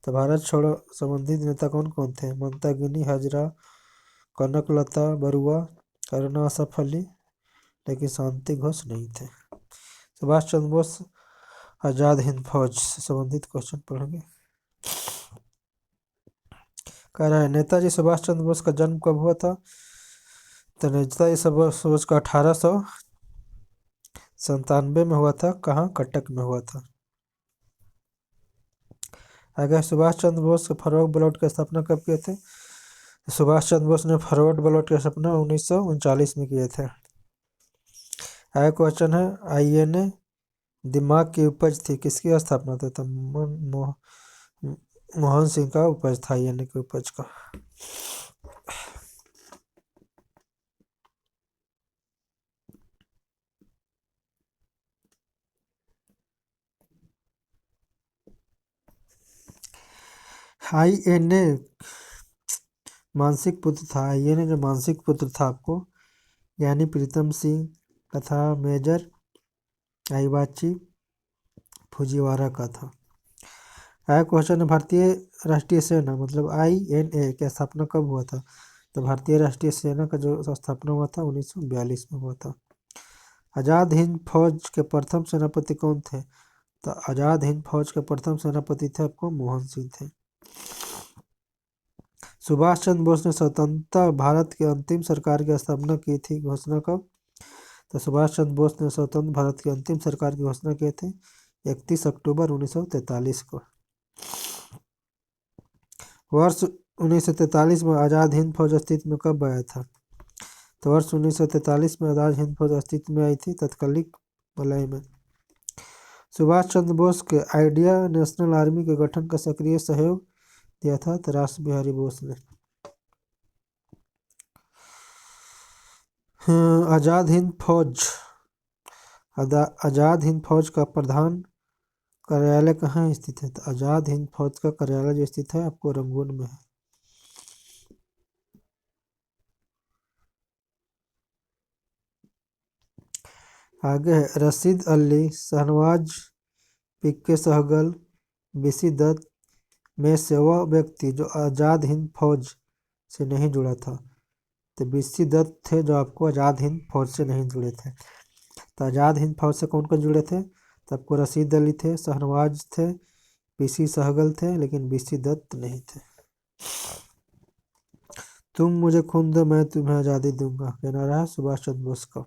S1: तो भारत छोड़ो संबंधित नेता कौन कौन थे? मंतागिनी हजरा, कनक लता बरुआ, अरुणा आसफ अली, लेकिन शांति घोष नहीं थे। सुभाष चंद्र बोस आजाद हिंद फौज से संबंधित क्वेश्चन पढ़ेंगे। कह रहा है नेताजी सुभाष चंद्र बोस का जन्म कब हुआ था? तो नेताजी सुभाष बोस का 1897 में हुआ था। कहाँ? कटक में हुआ था। आगे सुभाष चंद्र बोस के फॉरवर्ड ब्लॉट की स्थापना कब किए थे? सुभाष चंद्र बोस ने फॉरवर्ड ब्लॉट की स्थापना 1939 में किए थे। आगे क्वेश्चन है आईएनए दिमाग की उपज थी, किसकी स्थापना था? तो मोहन सिंह का उपज था आईएनए की उपज का। आईएनए मानसिक पुत्र था। आईएनए जो मानसिक पुत्र था आपको यानी प्रीतम सिंह तथा मेजर आईवाची फुजीवारा का था। आया क्वेश्चन है भारतीय राष्ट्रीय सेना मतलब आईएनए की स्थापना कब हुआ था? तो भारतीय राष्ट्रीय सेना का जो स्थापना हुआ था 1942 में हुआ था। आजाद हिंद फौज के प्रथम सेनापति कौन थे? तो आजाद हिंद फौज के प्रथम सेनापति थे आपको मोहन सिंह थे। सुभाष चंद्र बोस ने स्वतंत्रता भारत की अंतिम सरकार की स्थापना की थी, घोषणा कब? तो सुभाष चंद्र बोस ने स्वतंत्र भारत की अंतिम सरकार की घोषणा किए थे 31 अक्टूबर 1943 को। वर्ष 1943 में आजाद हिंद फौज अस्तित्व में कब आया था? तो वर्ष 1943 में आजाद हिंद फौज अस्तित्व में आई थी तत्कालिक मलय में। सुभाष चंद्र बोस के आइडिया नेशनल आर्मी के गठन का सक्रिय सहयोग दिया था तो राष्ट्र बिहारी बोस ने। आजाद हिंद फौज का प्रधान कार्यालय कहाँ स्थित है? तो आजाद हिंद फौज का कार्यालय जो स्थित है आपको रंगून में है। आगे है रशीद अली, शहनवाज, पीके सहगल, बीसी दत्त में से वह व्यक्ति जो आजाद हिंद फौज से नहीं जुड़ा था। तो बीसी दत्त थे जो आपको आजाद हिंद फौज से नहीं जुड़े थे। तो आजाद हिंद फौज से कौन कौन जुड़े थे? तो आपको रशीद अली थे, शहनवाज थे, पीसी सहगल थे, लेकिन बीसी दत्त नहीं थे। तुम मुझे खून दो मैं तुम्हें आज़ादी दूंगा कहना रहा सुभाष चंद्र बोस का।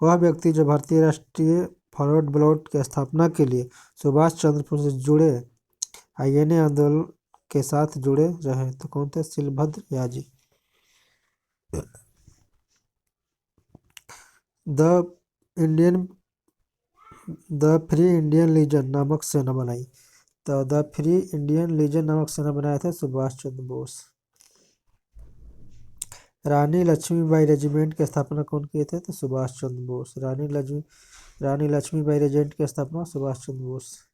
S1: वह व्यक्ति जो भारतीय राष्ट्रीय फॉरवर्ड ब्लॉट की स्थापना के लिए सुभाष चंद्र बोस से जुड़े आईएनए आंदोलन के साथ जुड़े रहे तो कौन थे? शिलभद्र याजी। द फ्री इंडियन लीजन नामक सेना बनाई। तो द फ्री इंडियन लीजन नामक सेना बनाया था सुभाष चंद्र बोस। रानी लक्ष्मीबाई रेजिमेंट की स्थापना कौन किए थे? तो सुभाष चंद्र बोस। रानी लक्ष्मीबाई रेजिमेंट की स्थापना सुभाष चंद्र बोस।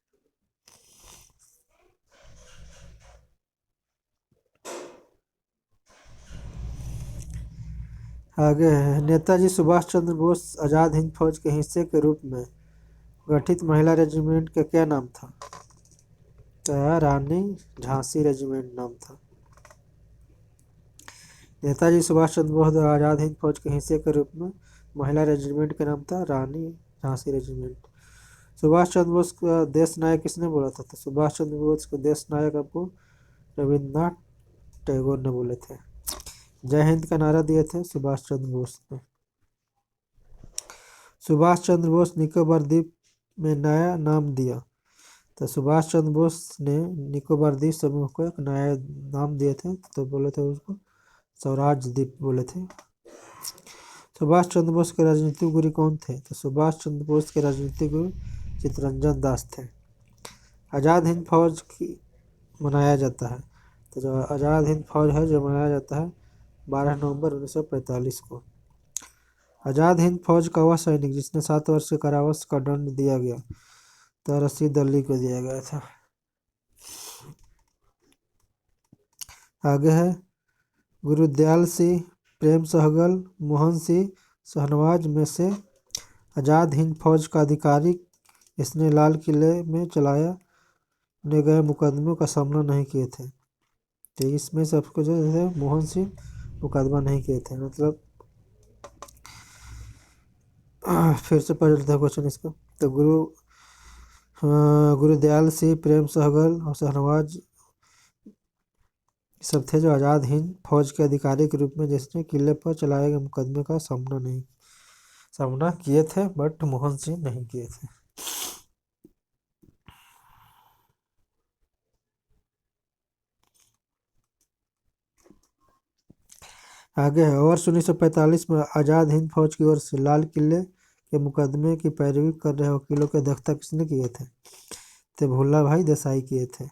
S1: आगे है नेताजी सुभाष चंद्र बोस आजाद हिंद फौज के हिस्से के रूप में गठित महिला रेजिमेंट का क्या नाम था? तो रानी झांसी रेजिमेंट नाम था। नेताजी सुभाष चंद्र बोस आजाद हिंद फौज के हिस्से के रूप में महिला रेजिमेंट का नाम था रानी झांसी रेजिमेंट। सुभाष चंद्र बोस का देश नायक किसने बोला था? तो सुभाष चंद्र बोस को देश नायक आपको रविन्द्रनाथ टैगोर ने बोले थे। जय हिंद का नारा दिए थे सुभाष चंद्र बोस ने। सुभाष चंद्र बोस निकोबार द्वीप में नया नाम दिया। तो सुभाष चंद्र बोस ने निकोबार द्वीप समूह को एक नया नाम दिए थे तो बोले थे उसको स्वराज द्वीप बोले थे। सुभाष चंद्र बोस के राजनीतिक गुरु कौन थे? तो सुभाष चंद्र बोस के राजनीतिक गुरु चित्तरंजन दास थे। आजाद हिंद फौज की मनाया जाता है तो जो आज़ाद हिंद फौज है जो मनाया जाता है 12 नवंबर 1945 को। आज़ाद हिंद फौज का वह सैनिक जिसने 7 वर्ष के कारावास का दंड दिया गया, तो रशीद अली को दिया गया था। आगे है गुरुदयाल सिंह, प्रेम सहगल, मोहन सिंह शहनवाज में से आज़ाद हिंद फौज का अधिकारी इसने लाल किले में चलाया ने गए मुकदमों का सामना नहीं किए थे। तो इसमें सबको जो है मोहन सिंह मुकदमा नहीं किए थे, मतलब फिर से पढ़ लेते हैं क्वेश्चन इसका। तो गुरुदयाल सिंह, प्रेम सहगल और शहनवाज सब थे जो आज़ाद हिंद फौज के अधिकारी के रूप में जिसने किले पर चलाए गए मुकदमे का सामना किए थे, बट मोहन सिंह नहीं किए थे। आगे है वर्ष 1945 में आज़ाद हिंद फौज की ओर से लाल किले के मुकदमे की पैरवी कर रहे वकीलों की अध्यक्षता किसने किए थे? तो भुल्ला भाई देसाई किए थे।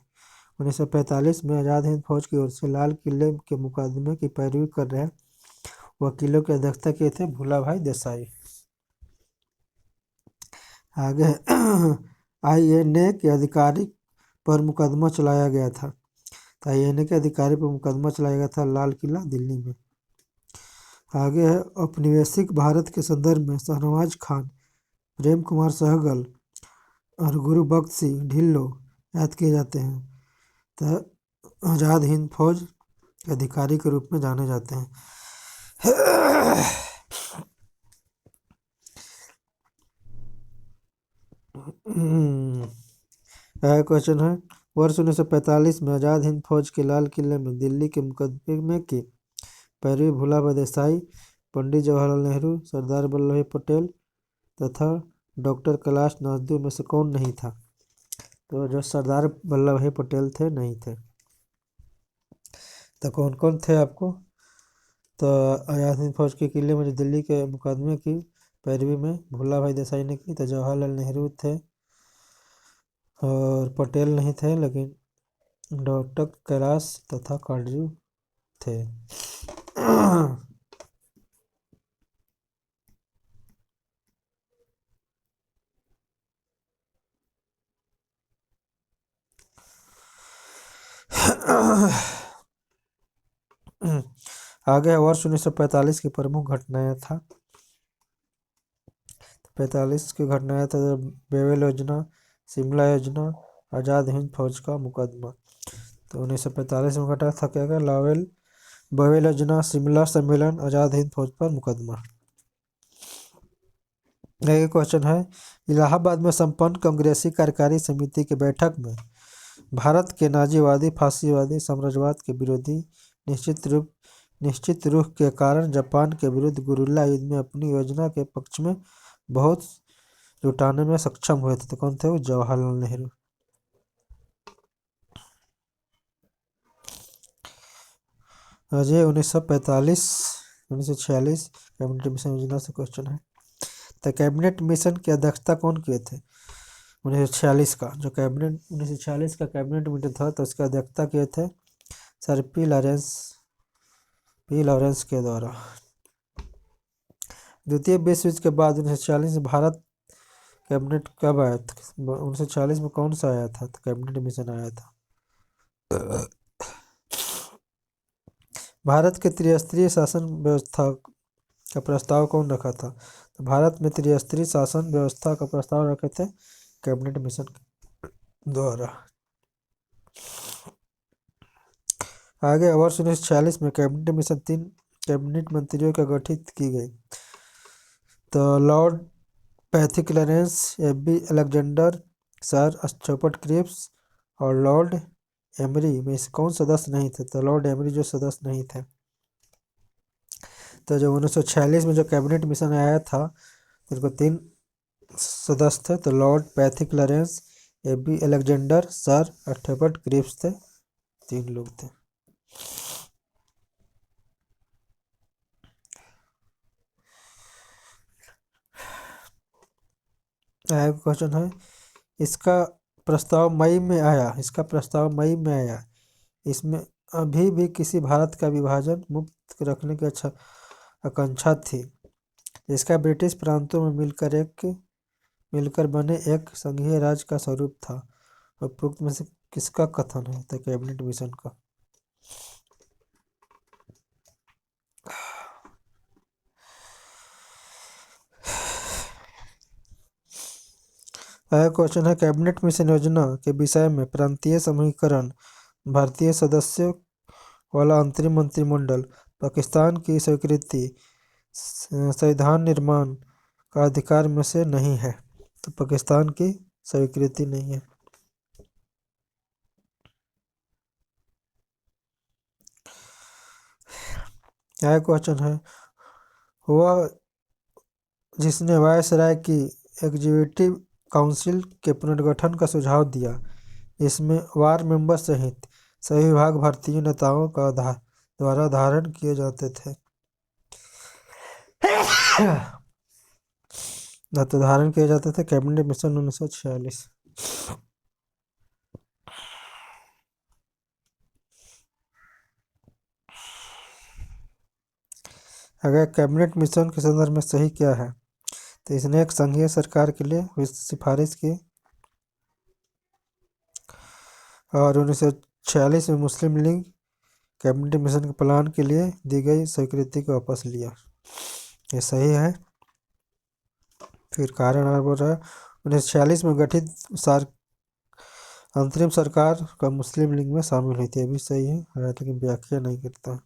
S1: 1945 में आज़ाद हिंद फौज की ओर से लाल किले के मुकदमे की पैरवी कर रहे वकीलों की अध्यक्षता किए थे भुल्ला भाई देसाई। आगे INA के अधिकारी पर मुकदमा चलाया गया था। तो INA के अधिकारी पर मुकदमा चलाया गया था लाल किला दिल्ली में। आगे है औपनिवेशिक भारत के संदर्भ में शहनवाज खान, प्रेम कुमार सहगल और गुरुबख्श सिंह ढिल्लों याद किए जाते हैं। तो आज़ाद हिंद फौज के अधिकारी के रूप में जाने जाते हैं। क्वेश्चन है वर्ष 1945 में आज़ाद हिंद फौज के लाल किले में दिल्ली के मुकदमे की पैरवी भुल्ला भाई देसाई, पंडित जवाहरलाल नेहरू, सरदार वल्लभ भाई पटेल तथा डॉक्टर कैलाश नायडू में से कौन नहीं था? तो जो सरदार वल्लभ भाई पटेल थे नहीं थे। तो कौन कौन थे आपको? तो आज़ाद हिंद फौज के किले में जो दिल्ली के मुकदमे की पैरवी में भुल्ला भाई देसाई ने की, तो जवाहरलाल नेहरू थे और पटेल नहीं थे, लेकिन डॉक्टर कैलाश तथा काटजू थे। आगे वर्ष 1945 की प्रमुख घटनाएं था। 45 की घटनाएं था बेवेल योजना, शिमला योजना, आज़ाद हिंद फौज का मुकदमा। तो 1945 में घटा था क्या? बेवेल योजना, शिमला सम्मेलन, आज़ाद हिंद फौज पर मुकदमा। ये क्वेश्चन है इलाहाबाद में संपन्न कांग्रेसी कार्यकारी समिति की बैठक में भारत के नाजीवादी फासीवादी साम्राज्यवाद के विरोधी निश्चित रुख के कारण जापान के विरुद्ध गुरिल्ला युद्ध में अपनी योजना के पक्ष में बहुत जुटाने में सक्षम हुए थे। तो कौन थे वो? जवाहरलाल नेहरू। अजय 1945-1946 कैबिनेट मिशन योजना से क्वेश्चन है। तो कैबिनेट मिशन की अध्यक्षता कौन किए थे 1946 का? जो कैबिनेट 1946 का कैबिनेट मिशन था तो उसकी अध्यक्षता किए थे सर पी लॉरेंस के द्वारा। द्वितीय विश्व युद्ध के बाद 1946 में भारत कैबिनेट कब आया था? 1946 में कौन सा आया था? तो कैबिनेट मिशन आया था। भारत के त्रिस्तरीय शासन व्यवस्था का प्रस्ताव कौन रखा था? तो भारत में त्रिस्तरीय शासन व्यवस्था का प्रस्ताव रखे थे कैबिनेट मिशन द्वारा। आगे वर्ष 1946 में कैबिनेट मिशन 3 कैबिनेट मंत्रियों का गठित की गई। तो lord Pethick Lawrence, A V Alexander, sir Stuart Cripps और लॉर्ड एमरी में से कौन सदस्य नहीं थे? तो लॉर्ड एमरी जो सदस्य नहीं थे। तो जब 1946 में जो कैबिनेट मिशन आया था तो उसको 3 सदस्य थे। तो lord Pethick Lawrence, A V Alexander, sir Stuart Cripps थे, 3 लोग थे। क्वेश्चन है इसका प्रस्ताव मई में आया। इसमें अभी भी किसी भारत का विभाजन मुक्त रखने की आकांक्षा थी, जिसका ब्रिटिश प्रांतों में मिलकर बने एक संघीय राज्य का स्वरूप था। उपरोक्त में से किसका कथन है? तो कैबिनेट मिशन का। यह क्वेश्चन है, कैबिनेट मिशन योजना के विषय में प्रांतीय समूहीकरण, भारतीय सदस्यों वाला अंतरिम मंत्रिमंडल, पाकिस्तान की स्वीकृति, संविधान निर्माण का अधिकार में से नहीं है। तो पाकिस्तान की स्वीकृति नहीं है। यह क्वेश्चन है, वह जिसने वायसराय की एग्जीक्यूटिव काउंसिल के पुनर्गठन का सुझाव दिया, इसमें वार मेंबर सहित सभी विभाग भारतीय नेताओं का द्वारा धारण किए जाते थे। धारण किए जाते थे। Cabinet mission 1946। अगर कैबिनेट मिशन के संदर्भ में सही क्या है, तो इसने एक संघीय सरकार के लिए हुई सिफारिश की और 1946 में मुस्लिम लीग कैबिनेट मिशन के प्लान के लिए दी गई स्वीकृति को वापस लिया। ये सही है। फिर कारण और बोल रहा है, 1946 में गठित अंतरिम सरकार का मुस्लिम लीग में शामिल हुई थी। ये भी सही है, लेकिन व्याख्या नहीं करता।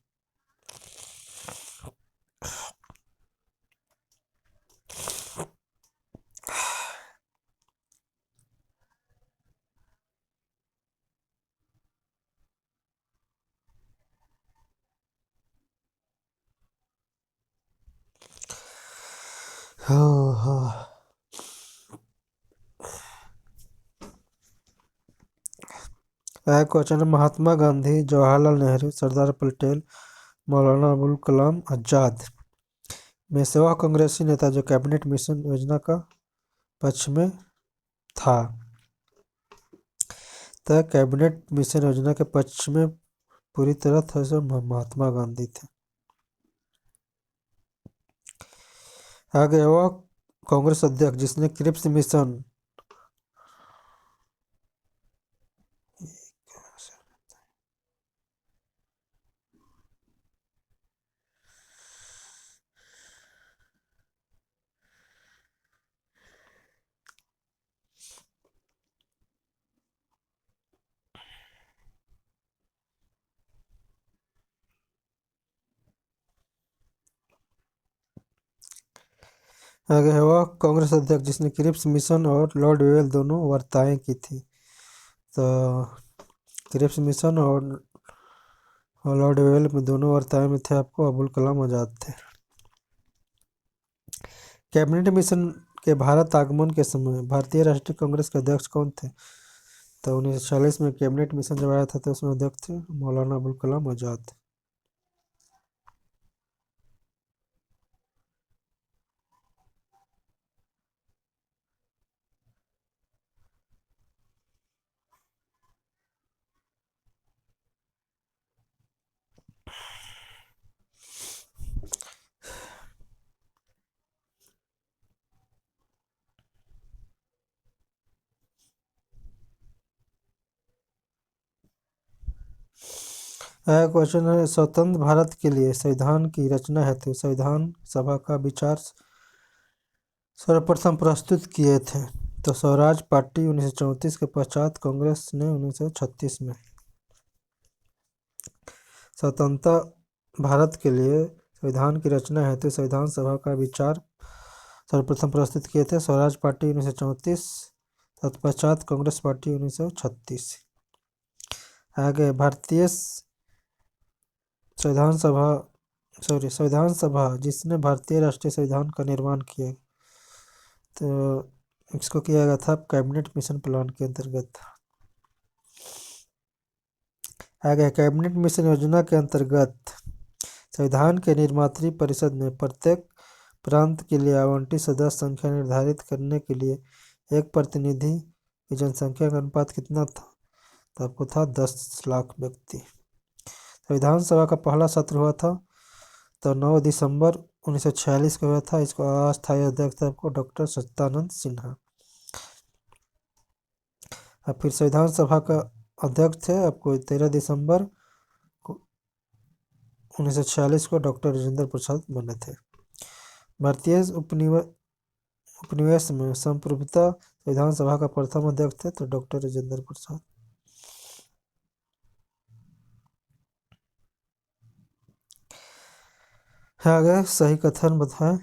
S1: क्वेश्चन है, महात्मा गांधी, जवाहरलाल नेहरू, सरदार पटेल, मौलाना अबुल कलाम आजाद में से वह कांग्रेसी नेता जो कैबिनेट मिशन योजना का पक्ष में था। तो कैबिनेट मिशन योजना के पक्ष में पूरी तरह से महात्मा गांधी थे। आगे, वह कांग्रेस अध्यक्ष जिसने क्रिप्स मिशन आगे है, वह कांग्रेस अध्यक्ष जिसने क्रिप्स मिशन और लॉर्ड वेल दोनों वार्ताएं की थी। तो क्रिप्स मिशन और लॉर्ड वेल में दोनों वार्ताएं में थे आपको अबुल कलाम आजाद थे। कैबिनेट मिशन के भारत आगमन के समय भारतीय राष्ट्रीय कांग्रेस के अध्यक्ष कौन थे? तो 1940 में कैबिनेट मिशन जब आया था तो उसमें अध्यक्ष थे मौलाना अबुल कलाम आजाद। क्वेश्चन है, स्वतंत्र भारत के लिए संविधान की रचना हेतु संविधान सभा का विचार सर्वप्रथम प्रस्तुत किए थे। तो स्वराज पार्टी 1934 के पश्चात कांग्रेस ने 1936 में। स्वतंत्र भारत के लिए संविधान की रचना हेतु संविधान सभा का विचार सर्वप्रथम प्रस्तुत किए थे स्वराज पार्टी 1934, तत्पश्चात कांग्रेस पार्टी 1936। आगे, भारतीय संविधान सभा जिसने भारतीय राष्ट्रीय संविधान का निर्माण किया, तो इसको किया गया था कैबिनेट मिशन प्लान के अंतर्गत। आगे, कैबिनेट मिशन योजना के अंतर्गत संविधान के निर्मात्री परिषद में प्रत्येक प्रांत के लिए आवंटित सदस्य संख्या निर्धारित करने के लिए एक प्रतिनिधि की जनसंख्या का अनुपात कितना था? तो आपको था 10 लाख व्यक्ति। संविधान सभा का पहला सत्र हुआ था तो 9 दिसंबर 1946 को हुआ था। इसको अस्थायी अध्यक्ष थे आपको डॉक्टर सत्यानंद सिन्हा। और फिर संविधान सभा का अध्यक्ष थे आपको 13 दिसंबर 1946 को डॉक्टर राजेंद्र प्रसाद बने थे। भारतीय उपनिवेश में संप्रभुता संविधान सभा का प्रथम अध्यक्ष थे तो डॉक्टर राजेंद्र प्रसाद। आगे सही कथन बताएं।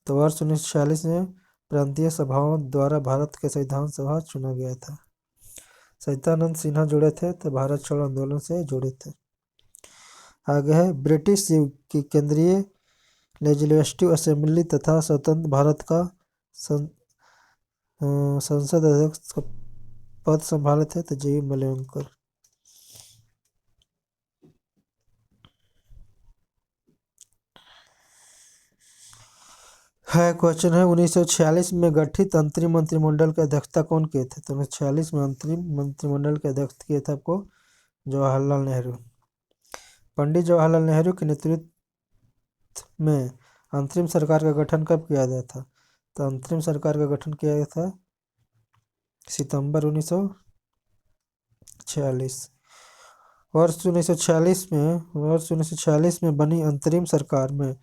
S1: तो वर्ष 1946 में प्रांतीय सभाओं द्वारा भारत के संविधान सभा चुना गया था। सत्यानंद सिन्हा जुड़े थे तो भारत छोड़ो आंदोलन से जुड़े थे। आगे है ब्रिटिश की केंद्रीय लेजिस्लेटिव असेंबली तथा स्वतंत्र भारत का संसद अध्यक्ष का पद संभाले थे तो जी मलयंकर। है क्वेश्चन है 1946 में गठित अंतरिम मंत्रिमंडल की अध्यक्षता कौन किए थे। तो 1946 में अंतरिम मंत्रिमंडल के अध्यक्ष किए थे आपको जवाहरलाल नेहरू। पंडित जवाहरलाल नेहरू के नेतृत्व में अंतरिम सरकार का गठन कब किया गया था। तो अंतरिम सरकार का गठन किया गया था सितंबर 1946। वर्ष 1946 में बनी अंतरिम सरकार में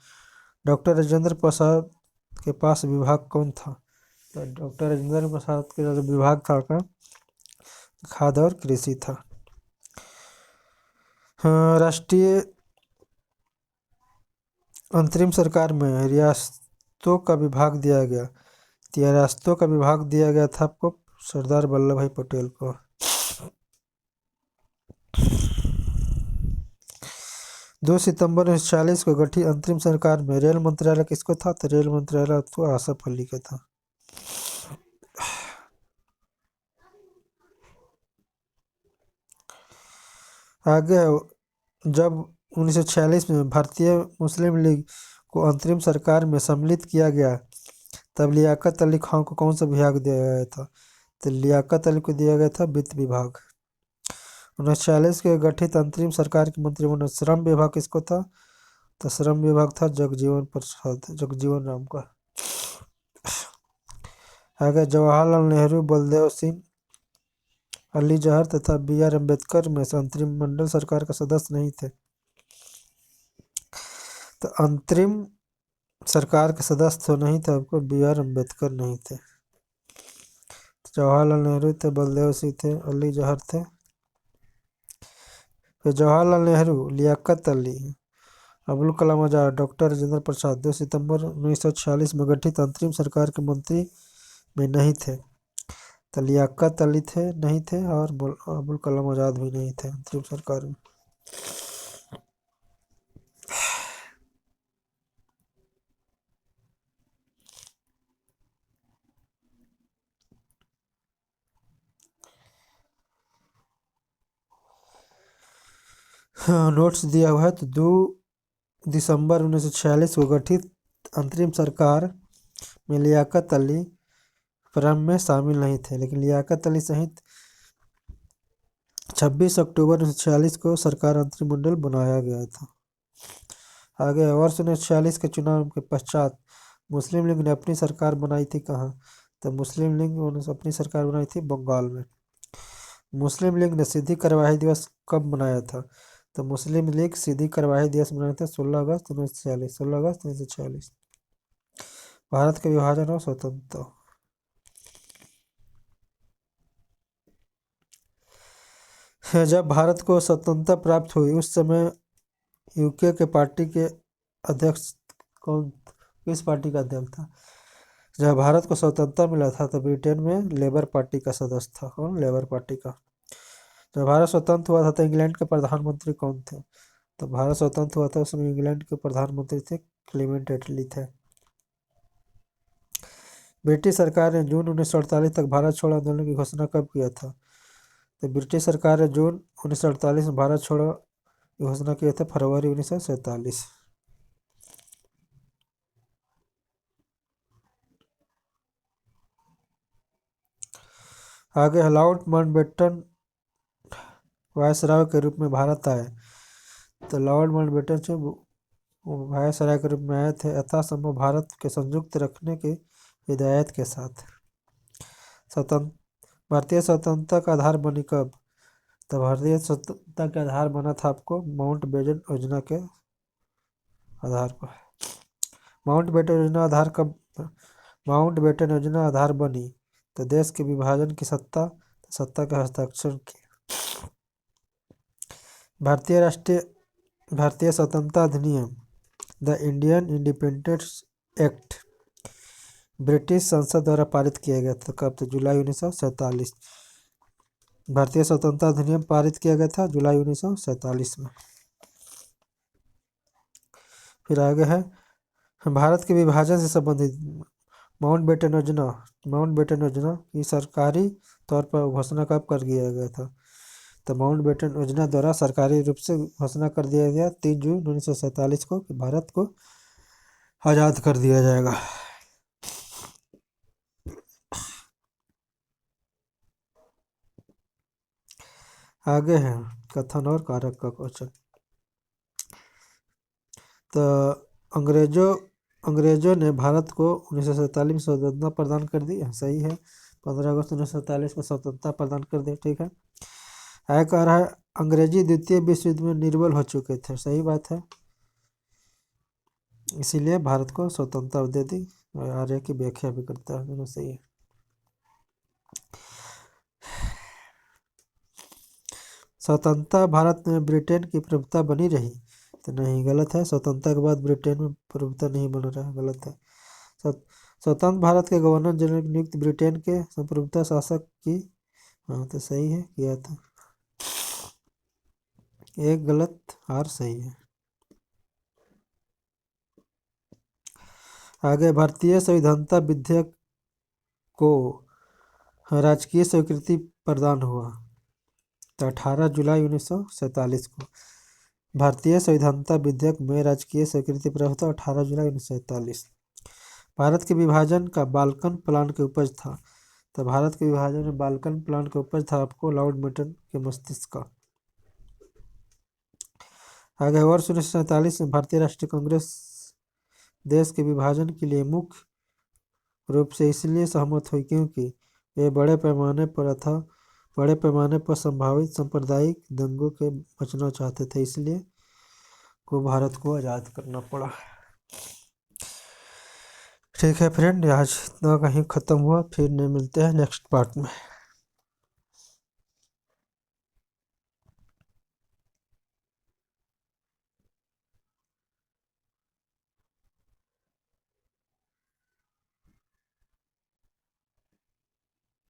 S1: डॉक्टर राजेंद्र प्रसाद के पास विभाग कौन था। तो डॉक्टर राजेंद्र प्रसाद के जो विभाग था का खाद्य और कृषि था। राष्ट्रीय अंतरिम सरकार में रियासतों का विभाग दिया गया। रियासतों का विभाग दिया गया था आपको सरदार वल्लभ भाई पटेल को। 2 सितंबर 1940 को गठित अंतरिम सरकार में रेल मंत्रालय किसको था। तो रेल मंत्रालय तो आसफ अली का था। आगे जब 1946 में भारतीय मुस्लिम लीग को अंतरिम सरकार में सम्मिलित किया गया तब लियाकत अली खान को कौन सा विभाग दिया गया था। तो लियाकत अली को दिया गया था वित्त विभाग। 1946 के गठित अंतरिम सरकार के मंत्रिमंडल श्रम विभाग किसको था। तो श्रम विभाग था जगजीवन राम का। आगे जवाहरलाल नेहरू बलदेव सिंह अली जहर तथा बी.आर. अम्बेडकर में से अंतरिम मंडल सरकार का सदस्य नहीं थे। तो अंतरिम सरकार के सदस्य तो नहीं थे आपको बी.आर. अम्बेडकर नहीं थे। जवाहरलाल नेहरू थे, बलदेव सिंह थे, अली जहर थे। फिर जवाहरलाल नेहरू, लियाकत अली, अबुल कलाम आजाद, डॉक्टर राजेंद्र प्रसाद 2 सितंबर 1946 में गठित अंतरिम सरकार के मंत्री में नहीं थे। तो लियाकत अली थे नहीं थे और अबुल कलाम आजाद भी नहीं थे अंतरिम सरकार में। नोट्स दिया हुआ है। तो 2 दिसंबर 1946 को गठित अंतरिम सरकार में लियाकत अली प्रारंभ में शामिल नहीं थे, लेकिन लियाकत अली सहित 26 अक्टूबर 1946 को सरकार अंतरिम मंडल बनाया गया था। आगे वर्ष 1946 के चुनाव के पश्चात मुस्लिम लीग ने अपनी सरकार बनाई थी कहाँ। तो मुस्लिम लीग ने अपनी सरकार बनाई थी बंगाल में। मुस्लिम लीग ने सीधी कार्यवाही दिवस कब मनाया था। तो मुस्लिम लीग सीधी कार्यवाही दिवस मनाया था 16 अगस्त 1946। 16 अगस्त 1946 भारत के विभाजन और स्वतंत्रता। जब भारत को स्वतंत्रता प्राप्त हुई उस समय यूके के पार्टी के अध्यक्ष कौन, किस पार्टी का अध्यक्ष था। जब भारत को स्वतंत्रता मिला था तो ब्रिटेन में लेबर पार्टी का सदस्य था। कौन, लेबर पार्टी का। जब भारत स्वतंत्र हुआ था तो इंग्लैंड के प्रधानमंत्री कौन थे। तो भारत स्वतंत्र हुआ था उस समय इंग्लैंड के प्रधानमंत्री थे क्लेमेंट एटली थे। ब्रिटिश सरकार ने जून 1948 तक भारत छोड़ो आंदोलन की घोषणा कब किया था। तो ब्रिटिश सरकार ने जून 1948 में भारत छोड़ो की घोषणा किया था फरवरी 1947। आगे लॉर्ड माउंटबेटन वायसराय के रूप में भारत आए तो लॉर्ड माउंटबेटन से वायसराय के रूप में आए थे यथासंभव भारत के संयुक्त रखने की हिदायत के साथ। स्वतंत्र भारतीय स्वतंत्रता का आधार बनी कब? तो भारतीय स्वतंत्रता का आधार बना था आपको माउंटबेटन योजना के आधार पर। माउंटबेटन योजना आधार बनी तो देश के विभाजन की सत्ता के हस्ताक्षर की। भारतीय स्वतंत्रता अधिनियम the Indian independence act British संसद द्वारा पारित किया गया था कब? तो जुलाई 1947। भारतीय स्वतंत्रता अधिनियम पारित किया गया था जुलाई 1947 में। फिर आगे है भारत के विभाजन से संबंधित माउंटबेटन योजना की सरकारी तौर पर घोषणा कब कर दिया गया था? तो माउंटबेटन योजना द्वारा सरकारी रूप से घोषणा कर दिया गया 3 जून 1947 को कि भारत को आज़ाद कर दिया जाएगा। आगे है कथन और कारक का क्वेश्चन। तो अंग्रेजों ने भारत को 1947 में स्वतंत्रता प्रदान कर दी, सही है। 15 अगस्त 1947 को स्वतंत्रता प्रदान कर दी, ठीक है। आगे कह रहा है अंग्रेजी द्वितीय विश्व युद्ध में निर्बल हो चुके थे, सही बात है, इसीलिए भारत को स्वतंत्रता दे दी। आर्य की व्याख्या भी करता है, दोनों सही है। स्वतंत्रता भारत में ब्रिटेन की प्रभुता बनी रही, तो नहीं, गलत है। स्वतंत्रता के बाद ब्रिटेन में प्रभुता नहीं बन रहा है, गलत है। स्वतंत्र भारत के गवर्नर जनरल की नियुक्ति ब्रिटेन के संप्रभुता शासक की, हाँ तो सही है, किया था। एक गलत और सही है। आगे भारतीय संविधानता विधेयक को राजकीय स्वीकृति प्रदान हुआ तो 18 जुलाई 1947 को। भारतीय संविधानता विधेयक में राजकीय स्वीकृति प्राप्त हुआ 18 जुलाई 1947। भारत के विभाजन का बाल्कन प्लान के उपज था, तो भारत के विभाजन में बाल्कन प्लान का उपज था आपको लॉर्ड माउंटबेटन के मस्तिष्क का। आगे वर्ष 1947 में भारतीय राष्ट्रीय कांग्रेस देश के विभाजन के लिए मुख्य रूप से इसलिए सहमत हुई क्योंकि ये बड़े पैमाने पर संभावित सांप्रदायिक दंगों के बचना चाहते थे, इसलिए को भारत को आज़ाद करना पड़ा। ठीक है फ्रेंड, आज इतना कहीं ख़त्म हुआ, फिर मिलते हैं नेक्स्ट पार्ट में।